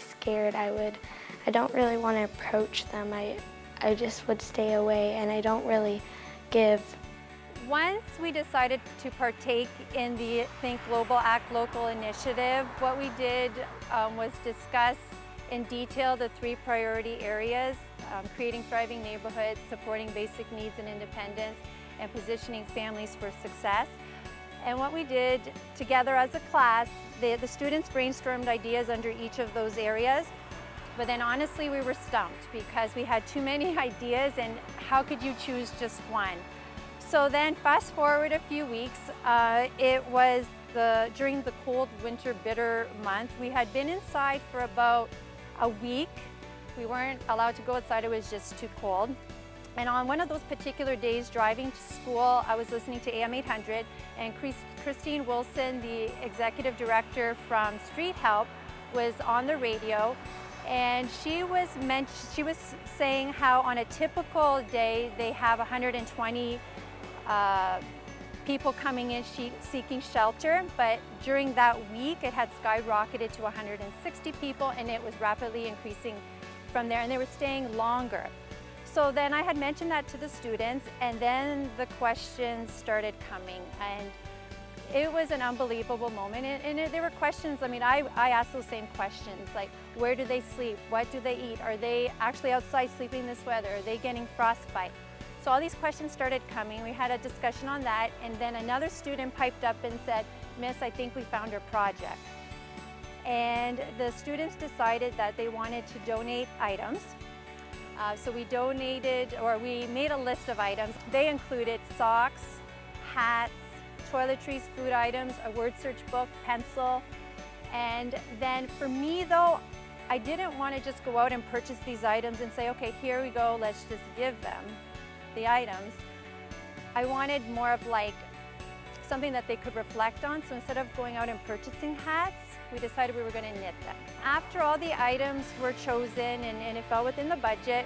scared. I don't really want to approach them. I just would stay away, and I don't really give. Once we decided to partake in the Think Global Act Local initiative, what we did was discuss in detail the 3 priority areas: creating thriving neighborhoods, supporting basic needs and independence, and positioning families for success. And what we did together as a class, the students brainstormed ideas under each of those areas. But then honestly, we were stumped because we had too many ideas, and how could you choose just one? So then fast forward a few weeks, it was during the cold winter bitter month. We had been inside for about a week. We weren't allowed to go outside, it was just too cold. And on one of those particular days driving to school, I was listening to AM 800, and Christine Wilson, the executive director from Street Help, was on the radio. And she was saying how on a typical day they have 120 people coming in seeking shelter, but during that week it had skyrocketed to 160 people, and it was rapidly increasing from there, and they were staying longer. So then I had mentioned that to the students, and then the questions started coming, and it was an unbelievable moment. And there were questions, I mean, I asked those same questions, like where do they sleep? What do they eat? Are they actually outside sleeping in this weather? Are they getting frostbite? So all these questions started coming. We had a discussion on that, and then another student piped up and said, "Miss, I think we found our project." And the students decided that they wanted to donate items. So we made a list of items. They included socks, hats, toiletries, food items, a word search book, pencil. And then for me though, I didn't want to just go out and purchase these items and say, okay, here we go, let's just give them the items. I wanted more of like something that they could reflect on. So instead of going out and purchasing hats, we decided we were going to knit them. After all the items were chosen and it fell within the budget,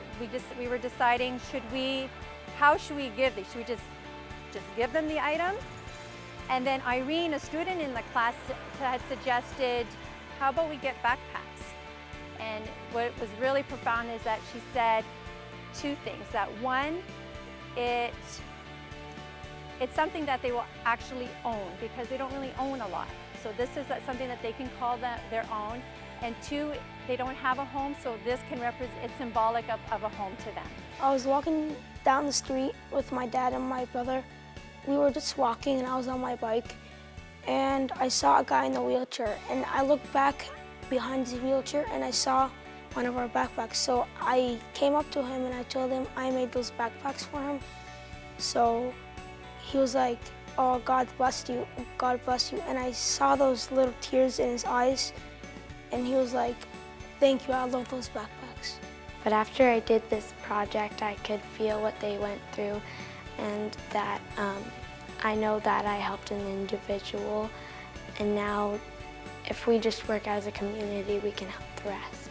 we were deciding, how should we give these? Should we just give them the items? And then Irene, a student in the class, had suggested, how about we get backpacks? And what was really profound is that she said 2 things. That one, it's something that they will actually own, because they don't really own a lot. So this is something that they can call their own. And 2, they don't have a home, so this can represent, it's symbolic of a home to them. I was walking down the street with my dad and my brother. We were just walking, and I was on my bike, and I saw a guy in a wheelchair, and I looked back behind his wheelchair and I saw one of our backpacks. So I came up to him and I told him I made those backpacks for him. So he was like, "Oh, God bless you, God bless you." And I saw those little tears in his eyes, and he was like, "Thank you, I love those backpacks." But after I did this project, I could feel what they went through, and that I know that I helped an individual, and now if we just work as a community, we can help the rest.